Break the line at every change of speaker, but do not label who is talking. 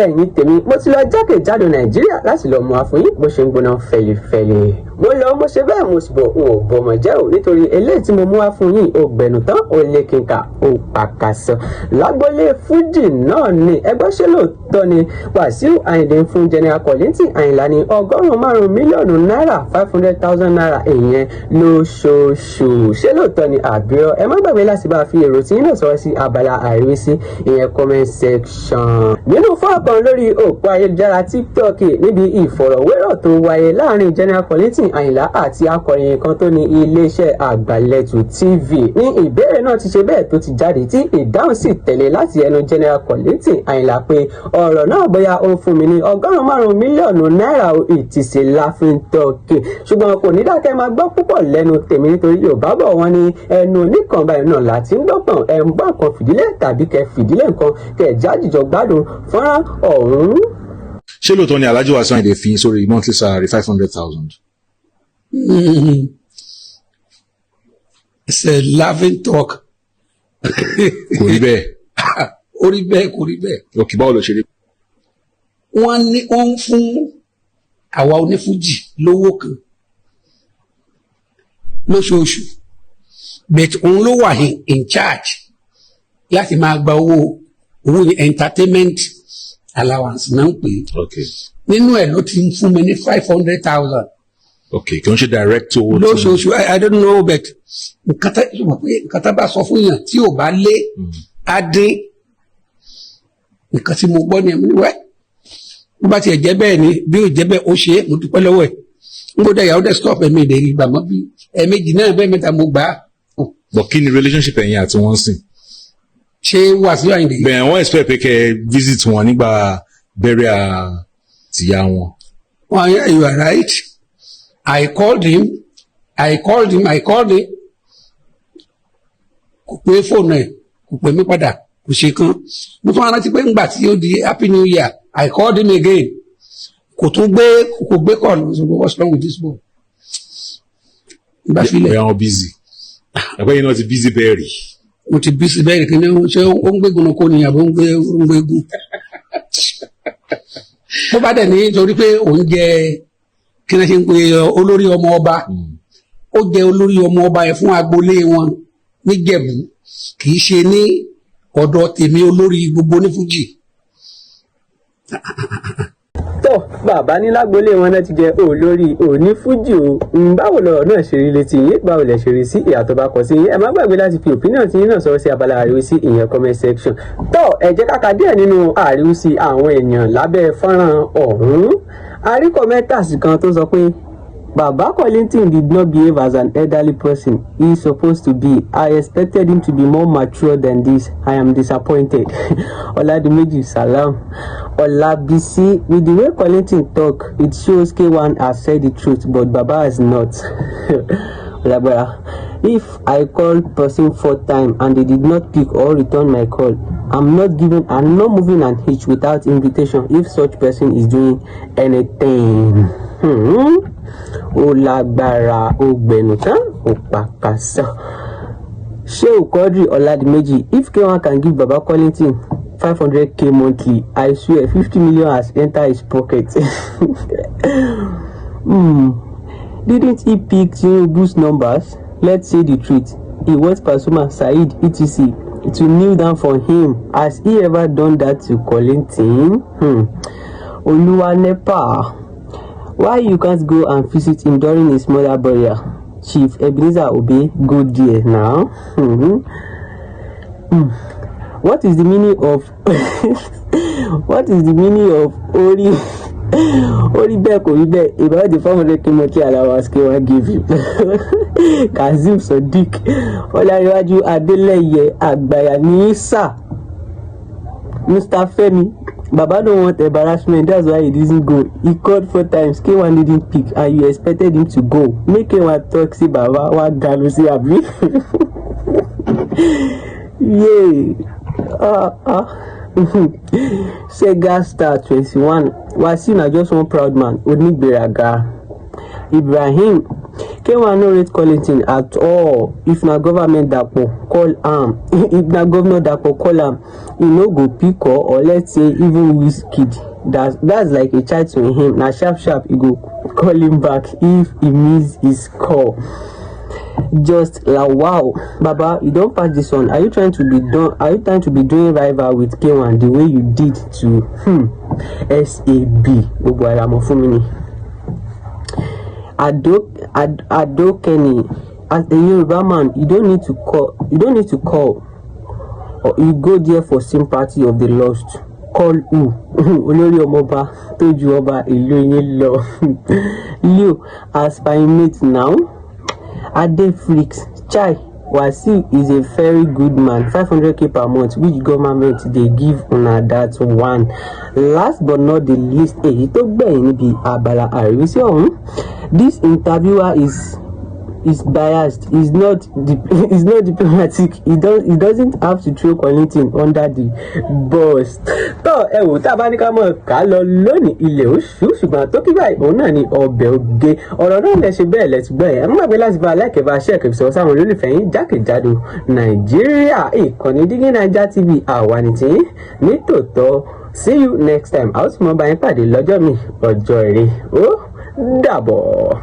ẹ̀yin tèmi mo ti lọ jákèjádò Nàìjíríà láti lọ mú àfọyín bó ṣe ń gbóná fẹlifẹli mo lọ mo ṣe bẹ́ẹ̀ mo sì bọ̀ n ò bọ̀mọ̀ jẹ́ ò nítorí eléyìí tí mo mú wá fún yín ó gbẹ̀nù tán ó lé kínka ó pàkàṣọ lágbólé Fuji náà ni ẹgbẹ́ ṣe lóòótọ́ ni Wasiu Ayinde fún General Kollington Àyìnlá ní $105 mílíọ̀nù náírà $500,000 ìyẹn lóṣooṣù ṣé lóòótọ́ ni àbírọ́ ẹ má gbàgbé láti bá a fi èrò tí yín náà sọ̀rọ̀ sí abala àríwísí ìyẹn comment section. nínú fọ́ọ̀kan lórí òpó ayélujára TikTok níbi ìfọ̀rọ̀wérọ̀ tó wáyé láàrin General Kollington Àyìnlá àti akọ̀ròyìn kan tó ní iléeṣẹ́ àgbàlẹ̀tù TV ní ìbéèrè náà ti ṣe bẹ́ẹ̀ tó ti jáde tí ìdáhùn sì tẹ̀lé láti ẹnu General Kollington Àyìnlá pé ọ̀rọ̀ náà bóyá ó ń fún mi ní $105 mílíọ̀nù náírà ìtìsí láfin tọ́kì ṣùgbọ́n kò ní dákẹ́ máa gbọ́ púpọ̀ lẹ́nu tèmi nítorí Yorùbá bọ̀ wọ́n ní ẹnu oníkan báyìí náà láti ń gbọ́pọ̀n ẹ̀ ń bá nǹkan fìdílé tàbí kẹ́ fìdílé nǹkan kẹ́ jájìjọ gbádùn fọ́nrán ọ̀hún.
ṣé lóòótọ́ ni Alhaji Wasiu Ayinde fi sórí monthly salary 500,000?
It's a laughing talk.
kò rí bẹ́ẹ̀.
ó rí bẹ́ẹ̀ kò rí bẹ́ẹ̀.
òkè báwo ló ṣe rí.
wọ́n ń fún àwa onífújì lówó kan lóṣooṣù but òun ló wà in charge láti máa gba owó entertainment allowance náà ń pè é. nínú ẹ̀ ló ti ń fún mi ní 500,000.
kì í ṣe direct owó.
lóṣooṣù I don't know but nǹkan tá bá sọ fún yàn tí ò bá lé á dín nǹkan tí mo gbọ́ ni ẹ̀mí wẹ́ bó bá tiẹ̀ jẹ́ bẹ́ẹ̀ ni bí ó jẹ́ bẹ́ẹ̀ ó ṣe é mo dúpẹ́ lọ́wọ́ ẹ̀ n kò dẹ̀ yàwó dẹ̀ stop ẹ̀mí ìdè ìgbà mọ́ bí ẹ̀ẹ̀mejì náà bẹ́ẹ̀ mẹ́ta mo gbà á.
but kí ni relationship ẹ̀yin àti wọ́n sìn.
ṣé Wasiu Ayinde.
bẹ́ẹ̀ wọ́n expect pé kẹ́ visit wọn nígbà burial tìyá wọn.
Yeah, you are right. I called him. kò pé fóònù ẹ̀ kò pè mí padà kò ṣe kan mo tún rántí pé ńgbà tí ó di happy new year I called him again kò gbé call so what's wrong with this boy.
bẹ́ẹ̀ wọ́n busy ẹgbẹ́ yìí náà ti busy bẹ́ẹ̀ rí.
mo ti busy bẹ́ẹ̀ rí kí ni ṣé ó ń gbégun kó ni àbó ń gbégun. bó bá dẹ̀ ní torí pé òun jẹ kí ni ṣe ń pe olórí ọmọ ọba ó jẹ olórí ọmọ ọba yẹn fún agboolé wọn níjẹ̀bú kì í ṣe ní ọ̀dọ̀ tèmi olórí gbogbo onífújì.
tó bàbá ní lágbolé wọn náà ti jẹ olórí onífújì o báwo lọ̀rọ̀ náà ṣe rí létí yín báwo lẹ ṣe rí sí ìyàtọ̀ bá kọ sí yín ẹ má gbàgbé láti fi opinion tí yín náà sọ̀rọ̀ sí abala àríwísí ìyẹn comment section. tó ẹ jẹ́ ká ka díẹ̀ nínú àríwísí àwọn èèyàn lábẹ́ fọ́nrán ọ̀hún a rí kọ́mẹ́ntàsì kan tó sọ pé Baba Kollington did not behave as an elderly person he is supposed to be. I expected him to be more mature than this. I am disappointed. Oladimeji Salam. Olabisi, with the way Kollington talk, it shows K1 has said the truth, but Baba has not. If I call person 4 times and they did not pick or return my call, I'm not moving an inch without invitation if such person is doing anything. Ó lágbára ó gbẹ̀nù tán ó pàkàṣọ. Shehu Quadri Oladimeji, if K1 can give Baba Kollington 500k monthly, I swear 50 million has entered his pocket. Didn't he pick Tinubu's numbers? Let's say the truth. He wants Pasuma, Said, etc. to kneel down for him. Has he ever done that to Kollington? Oluwa Nepa. Why you can't go and visit him during his mother burial? Chief Ebenezer Obey, go there now. What is the meaning of Oribe about the 400k monthly allowance K1 give you? Kazeem Sadiq, Olariwaju Adeleye Agbaya Nisa, Mr. Femi. Baba don't want embarrassment, that's why he didn't go. He called 4 times, K1 didn't pick, and you expected him to go. Make K1 talk, see Baba, what galo see abi? Yeah. Sega Star 21. Wasiu na just one proud man. Onigberaga. Ibrahim K1 no rate Kollington at all. If na government Dapo call am, if na governor Dapo call am, he no go pick or let's say even Wizkid. That's like a child to him. Na sharp he go call him back if he miss his call. Just like wow, Baba, you don't pass this one. Are you trying to be doing rival with K1 the way you did to SAB? Gbogbo ara mo fún mi ni. Ado Kenny, as a Yoruba man, you don't need to call, or you go there for sympathy of the lost. Call who? Olórí ọmọba tó ju ọba ìlú yín lọ. Leo, as by mate now, Ade Freaks, Chai, Wasiu is a very good man. 500k per month, which government they give una that one. Last but not the least, èyí tó gbẹ̀yìn níbi abala àríwísí ọ̀hún. This interviewer is biased. Is not diplomatic. He doesn't have to throw Kollington under the bus. Tó ẹ wò tá bá ní ká mọ̀ ká lọ lónìí ilé oṣù ṣùgbọ́n tó kí báyìí òun náà ni ọbẹ̀ oge ọ̀rọ̀ náà lè ṣe bẹ́ẹ̀ lẹ́tí gbọ́ ẹ̀. Ẹ má gbàgbé láti bá aláìkẹ́ bá ṣe ẹ̀kẹ́ sọ sáwọn olólùfẹ́ yín jákèjádò Nàìjíríà. Ìkànnì DIGINAIJA TV àwa ni tí ní tòótọ́. See you next time. A ó sì mọ bá yín pàdé lọ́jọ́ mi ọjọ́ ire. Ó dàbọ̀.